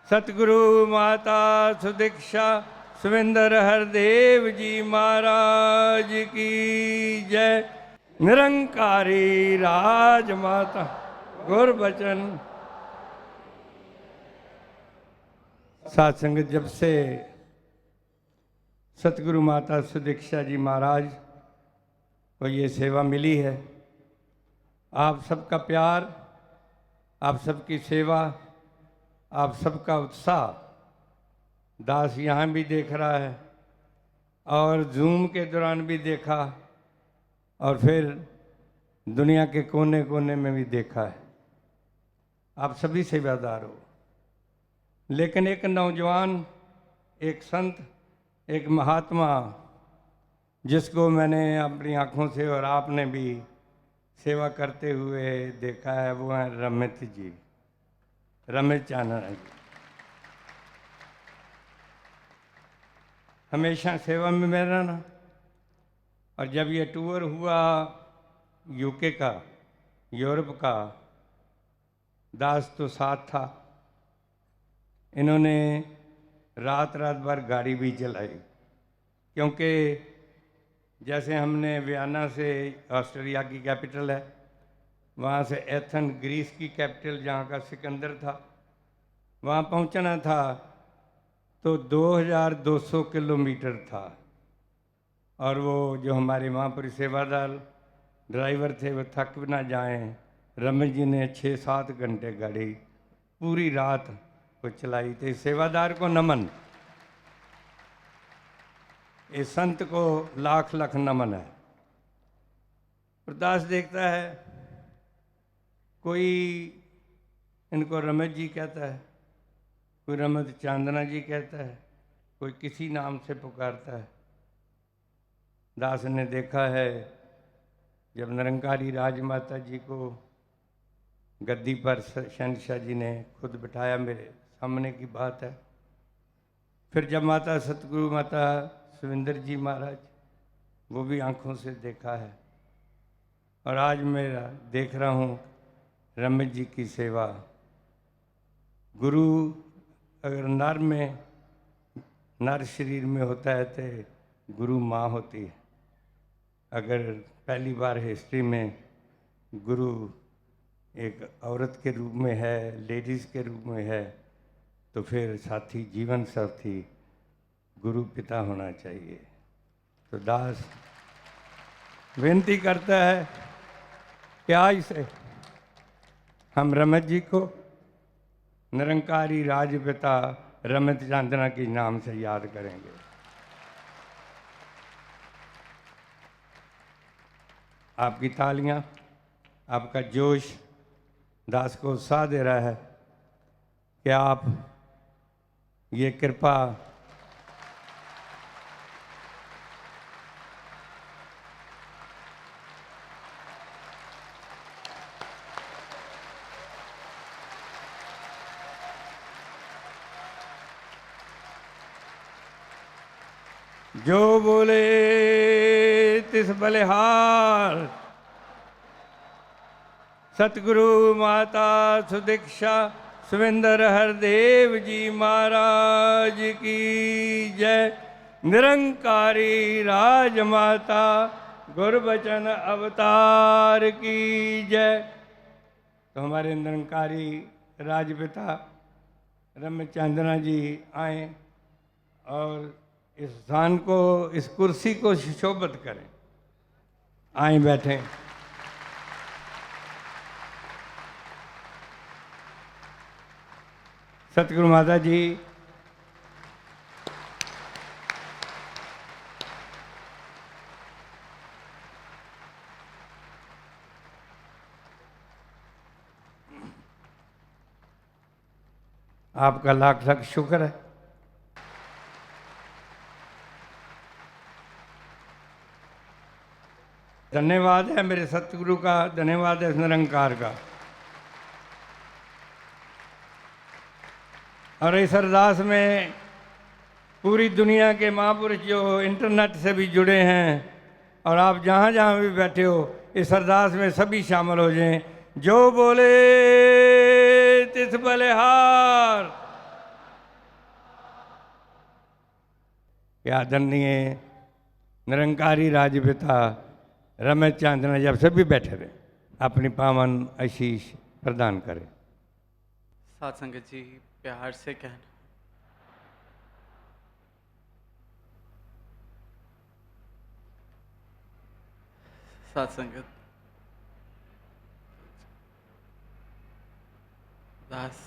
सतगुरु माता सुदीक्षा सुविंदर हरदेव जी महाराज की जय। निरंकारी राजमाता गुरबचन। साध संगत, जब से सतगुरु माता सुदीक्षा जी महाराज को ये सेवा मिली है, आप सबका प्यार, आप सबकी सेवा, आप सबका उत्साह दास यहाँ भी देख रहा है और जूम के दौरान भी देखा और फिर दुनिया के कोने कोने में भी देखा है। आप सभी सेवादार हो, लेकिन एक नौजवान, एक संत, एक महात्मा जिसको मैंने अपनी आँखों से और आपने भी सेवा करते हुए देखा है, वो है रमित जी, रमित चानन जी। हमेशा सेवा में मैं रहना, और जब ये टूर हुआ यूके का, यूरोप का, दास तो साथ था। इन्होंने रात रात भर गाड़ी भी चलाई, क्योंकि जैसे हमने वियना से, ऑस्ट्रिया की कैपिटल है, वहाँ से एथन ग्रीस की कैपिटल जहाँ का सिकंदर था, वहाँ पहुँचना था तो 2200 किलोमीटर था। और वो जो हमारे महापुरुष सेवादार ड्राइवर थे वो थक ना जाएं, रमेश जी ने 6-7 घंटे गाड़ी पूरी रात को चलाई। तो इस सेवादार को नमन, इस संत को लाख लाख नमन है। प्रदास देखता है, कोई इनको रमेश जी कहता है, कोई रमित चांदना जी कहता है, कोई किसी नाम से पुकारता है। दास ने देखा है, जब निरंकारी राजमाता जी को गद्दी पर शहंशाह जी ने खुद बिठाया, मेरे सामने की बात है। फिर जब माता सतगुरु माता सुविंदर जी महाराज, वो भी आंखों से देखा है, और आज मेरा देख रहा हूँ रमेश जी की सेवा। गुरु अगर नर शरीर में होता है तो गुरु माँ होती है। अगर पहली बार हिस्ट्री में गुरु एक औरत के रूप में है, लेडीज़ के रूप में है, तो फिर साथी, जीवन साथी गुरु पिता होना चाहिए। तो दास विनती करता है कि आज से हम रमेश जी को निरंकारी राजपिता रमित चांदना के नाम से याद करेंगे। आपकी तालियां, आपका जोश दास को उत्साह दे रहा है कि आप ये कृपा जो बोले तिस बलिहार। सतगुरु माता सुदीक्षा सुविंदर हरदेव जी महाराज की जय। निरंकारी राजमाता गुरबचन अवतार की जय। तो हमारे निरंकारी राजपिता रमित चांदना जी आए और इस स्थान को, इस कुर्सी को सुशोभित करें। आए बैठे। सतगुरु माता जी, आपका लाख लाख शुक्र है। धन्यवाद है मेरे सतगुरु का, धन्यवाद है निरंकार का। और इस अरदास में पूरी दुनिया के महापुरुष जो इंटरनेट से भी जुड़े हैं और आप जहाँ जहाँ भी बैठे हो, इस अरदास में सभी शामिल हो जाएं। जो बोले तिस बलिहार। कि आदरणीय निरंकारी राजपिता रमेश चांदना जब सभी बैठे रहे अपनी पावन आशीष प्रदान करें। साथ संगत जी प्यार से कहना, साथ संगत दास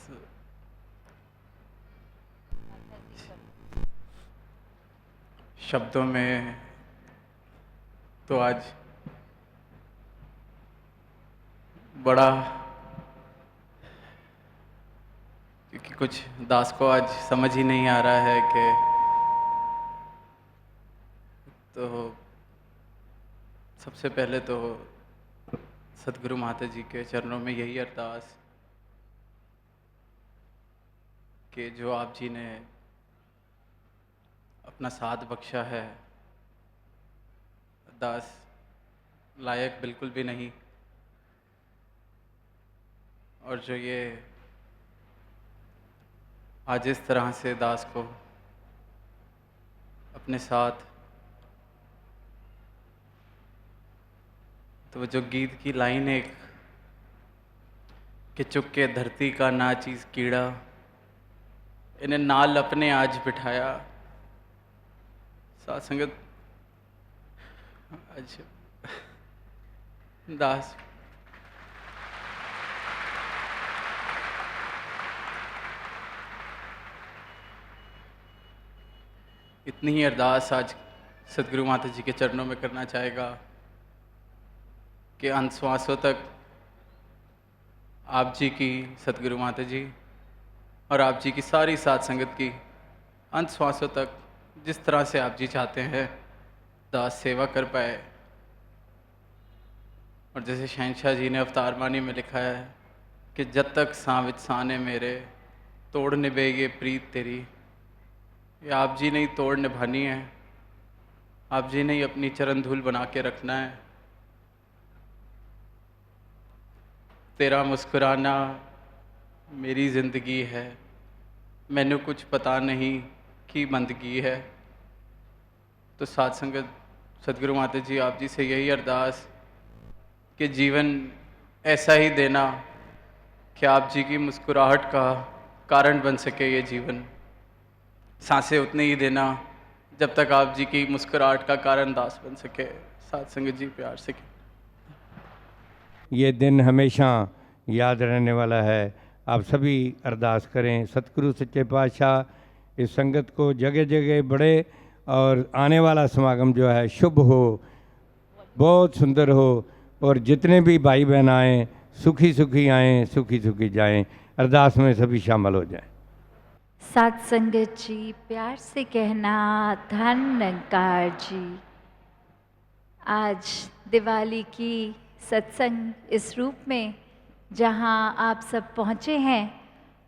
शब्दों में तो आज बड़ा, क्योंकि कुछ दास को आज समझ ही नहीं आ रहा है कि तो सबसे पहले तो सतगुरु माता जी के चरणों में यही अरदास कि जो आप जी ने अपना साथ बख्शा है, दास लायक बिल्कुल भी नहीं, और जो ये आज इस तरह से दास को अपने साथ, तो जो गीत की लाइन एक कि चुक के धरती का ना चीज कीड़ा, इन्हें नाल अपने आज बिठाया। साथ संगत आज दास इतनी ही अरदास आज सतगुरु माता जी के चरणों में करना चाहेगा कि अंत श्वासों तक आप जी की, सतगुरु माता जी और आप जी की सारी साथ संगत की अंत श्वासों तक जिस तरह से आप जी चाहते हैं दास सेवा कर पाए। और जैसे शहंशाह जी ने अवतार बानी में लिखा है कि जब तक सांवित साने मेरे तोड़ निभेगे प्रीत तेरी, ये आप जी ने ही तोड़ निभानी है, आप जी ने ही अपनी चरण धूल बना के रखना है। तेरा मुस्कुराना मेरी ज़िंदगी है, मैनू कुछ पता नहीं कि बंदगी है। तो साथ संगत सतगुरु माता जी आप जी से यही अरदास कि जीवन ऐसा ही देना कि आप जी की मुस्कुराहट का कारण बन सके ये जीवन। सांसें उतनी ही देना जब तक आप जी की मुस्कुराहट का कारण दास बन सके। साथ संगत जी प्यार से ये दिन हमेशा याद रहने वाला है। आप सभी अरदास करें सतगुरु सच्चे पातशाह इस संगत को जगह जगह बढ़े और आने वाला समागम जो है शुभ हो, बहुत सुंदर हो, और जितने भी भाई बहन आएँ सुखी सुखी आएँ, सुखी सुखी जाएँ। अरदास में सभी शामिल हो जाएं। साथ संगत जी प्यार से कहना, धन निरंकार जी। आज दिवाली की सत्संग इस रूप में जहां आप सब पहुंचे हैं,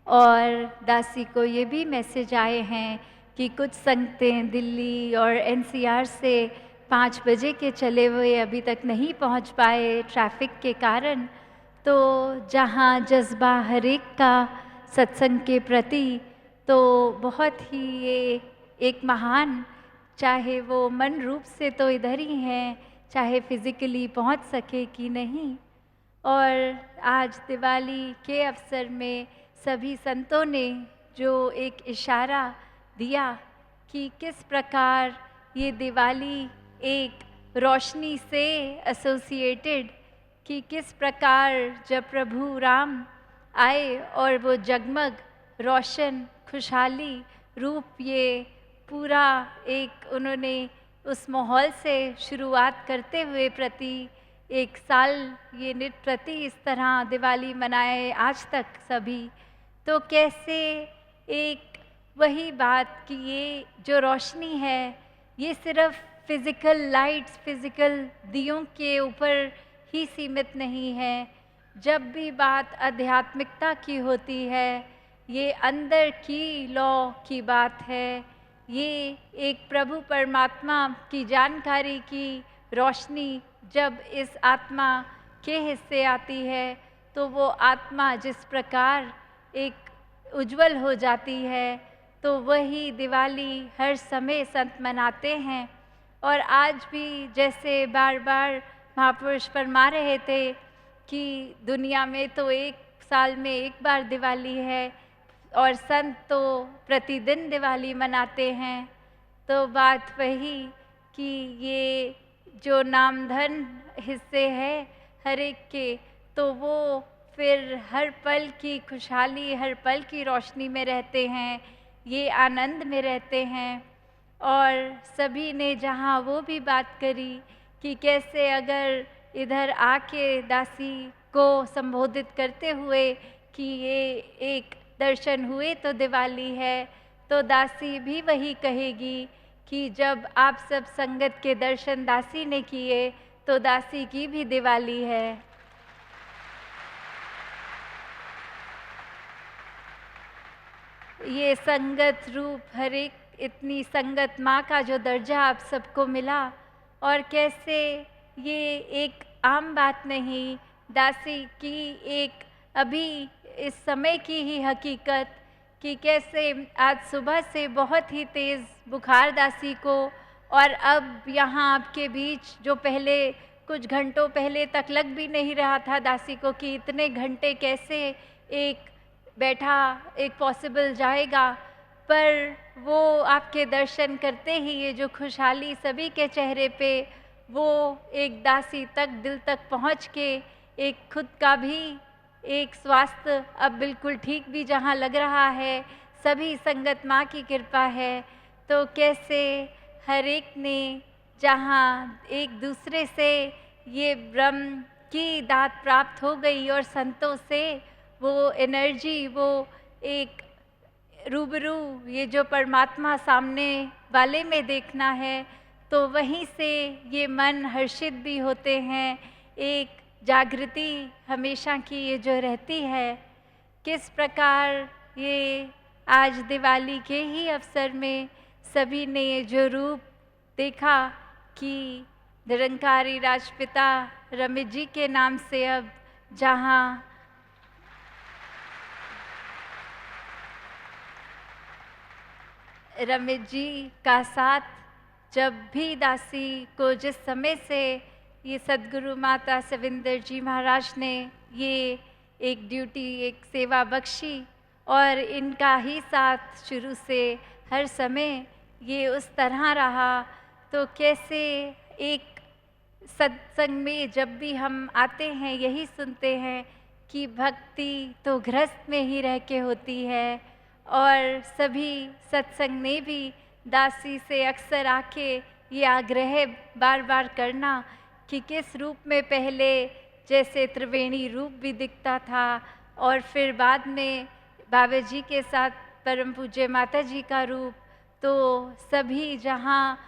और दासी को ये भी मैसेज आए हैं कि कुछ संगतें दिल्ली और एनसीआर से 5 बजे के चले हुए अभी तक नहीं पहुंच पाए ट्रैफिक के कारण। तो जहां जज्बा हर एक का सत्संग के प्रति, तो बहुत ही ये एक महान, चाहे वो मन रूप से तो इधर ही हैं, चाहे फिज़िकली पहुंच सके कि नहीं। और आज दिवाली के अवसर में सभी संतों ने जो एक इशारा दिया कि किस प्रकार ये दिवाली एक रोशनी से एसोसिएटेड, कि किस प्रकार जब प्रभु राम आए और वो जगमग रोशन खुशहाली रूप ये पूरा एक उन्होंने उस माहौल से शुरुआत करते हुए प्रति एक साल ये नित प्रति इस तरह दिवाली मनाए आज तक सभी, तो कैसे एक वही बात कि ये जो रोशनी है ये सिर्फ फिज़िकल लाइट्स, फिज़िकल दियों के ऊपर ही सीमित नहीं है। जब भी बात आध्यात्मिकता की होती है, ये अंदर की लॉ की बात है, ये एक प्रभु परमात्मा की जानकारी की रोशनी जब इस आत्मा के हिस्से आती है तो वो आत्मा जिस प्रकार एक उज्जवल हो जाती है, तो वही दिवाली हर समय संत मनाते हैं। और आज भी जैसे बार बार महापुरुष फरमा रहे थे कि दुनिया में तो एक साल में एक बार दिवाली है और संत तो प्रतिदिन दिवाली मनाते हैं। तो बात वही कि ये जो नाम धन हिस्से है हर एक के, तो वो फिर हर पल की खुशहाली, हर पल की रोशनी में रहते हैं, ये आनंद में रहते हैं। और सभी ने जहाँ वो भी बात करी कि कैसे अगर इधर आके दासी को संबोधित करते हुए कि ये एक दर्शन हुए तो दिवाली है, तो दासी भी वही कहेगी कि जब आप सब संगत के दर्शन दासी ने किए तो दासी की भी दिवाली है। ये संगत रूप हर एक, इतनी संगत माँ का जो दर्जा आप सबको मिला, और कैसे ये एक आम बात नहीं, दासी की एक अभी इस समय की ही हकीकत कि कैसे आज सुबह से बहुत ही तेज़ बुखार दासी को, और अब यहाँ आपके बीच जो पहले कुछ घंटों पहले तक लग भी नहीं रहा था दासी को कि इतने घंटे कैसे एक बैठा एक पॉसिबल जाएगा, पर वो आपके दर्शन करते ही ये जो खुशहाली सभी के चेहरे पे, वो एक दासी तक दिल तक पहुँच के एक खुद का भी एक स्वास्थ्य अब बिल्कुल ठीक भी जहाँ लग रहा है, सभी संगत माँ की कृपा है। तो कैसे हर एक ने जहाँ एक दूसरे से ये ब्रह्म की दात प्राप्त हो गई और संतों से वो एनर्जी, वो एक रूबरू ये जो परमात्मा सामने वाले में देखना है, तो वहीं से ये मन हर्षित भी होते हैं। एक जागृति हमेशा की ये जो रहती है, किस प्रकार ये आज दिवाली के ही अवसर में सभी ने ये जो रूप देखा कि निरंकारी राजपिता रमित जी के नाम से अब जहाँ रमित जी का साथ, जब भी दासी को जिस समय से ये सद्गुरु माता सविंदर जी महाराज ने ये एक ड्यूटी, एक सेवा बख्शी, और इनका ही साथ शुरू से हर समय ये उस तरह रहा। तो कैसे एक सत्संग में जब भी हम आते हैं यही सुनते हैं कि भक्ति तो गृहस्थ में ही रह के होती है, और सभी सत्संग ने भी दासी से अक्सर आके ये आग्रह बार बार करना कि किस रूप में पहले जैसे त्रिवेणी रूप भी दिखता था, और फिर बाद में बाबा जी के साथ परम पूज्य माता जी का रूप, तो सभी जहाँ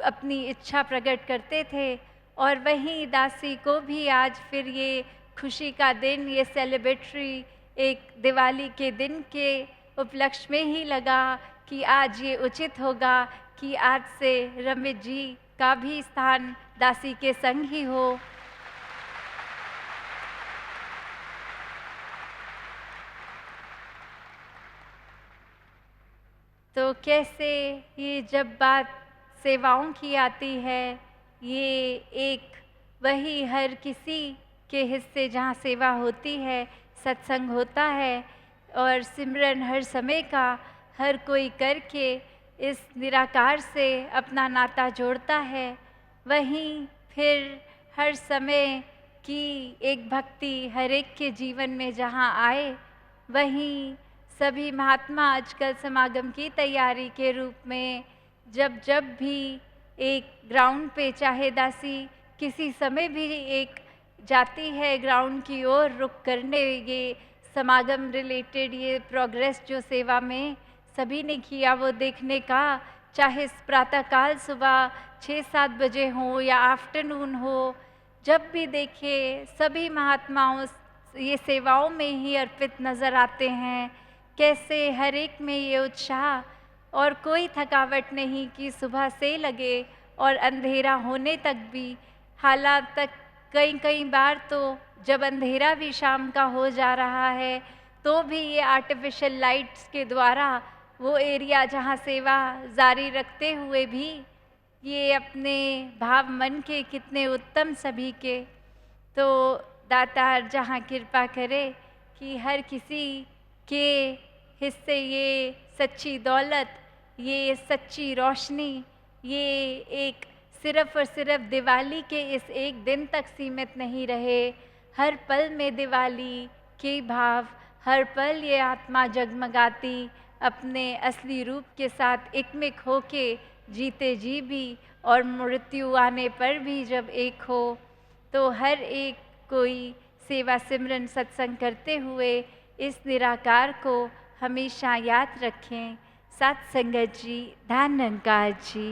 अपनी इच्छा प्रकट करते थे, और वहीं दासी को भी आज फिर ये खुशी का दिन, ये सेलिब्रेटरी एक दिवाली के दिन के उपलक्ष्य में ही लगा कि आज ये उचित होगा कि आज से रमित जी का भी स्थान दासी के संग ही हो। तो कैसे ये जब बात सेवाओं की आती है, ये एक वही हर किसी के हिस्से जहाँ सेवा होती है, सत्संग होता है, और सिमरन हर समय का हर कोई करके इस निराकार से अपना नाता जोड़ता है। वहीं फिर हर समय की एक भक्ति हर एक के जीवन में जहाँ आए, वहीं सभी महात्मा आजकल समागम की तैयारी के रूप में जब जब भी एक ग्राउंड पे, चाहे दासी किसी समय भी एक जाती है ग्राउंड की ओर रुक करने, ये समागम रिलेटेड ये प्रोग्रेस जो सेवा में सभी ने किया वो देखने का, चाहे प्रातःकाल सुबह 6-7 बजे हो या आफ्टरनून हो, जब भी देखे सभी महात्माओं ये सेवाओं में ही अर्पित नज़र आते हैं। कैसे हर एक में ये उत्साह और कोई थकावट नहीं कि सुबह से लगे और अंधेरा होने तक भी, हालात तक कई बार तो जब अंधेरा भी शाम का हो जा रहा है तो भी ये आर्टिफिशियल लाइट्स के द्वारा वो एरिया जहाँ सेवा जारी रखते हुए भी ये अपने भाव मन के कितने उत्तम सभी के। तो दातार जहाँ कृपा करे कि हर किसी के हिस्से ये सच्ची दौलत, ये सच्ची रोशनी, ये एक सिर्फ और सिर्फ दिवाली के इस एक दिन तक सीमित नहीं रहे। हर पल में दिवाली के भाव, हर पल ये आत्मा जगमगाती अपने असली रूप के साथ एकमिक होके जीते जी भी और मृत्यु आने पर भी जब एक हो, तो हर एक कोई सेवा सिमरन सत्संग करते हुए इस निराकार को हमेशा याद रखें। सत्संगत जी, धन निरंकार जी।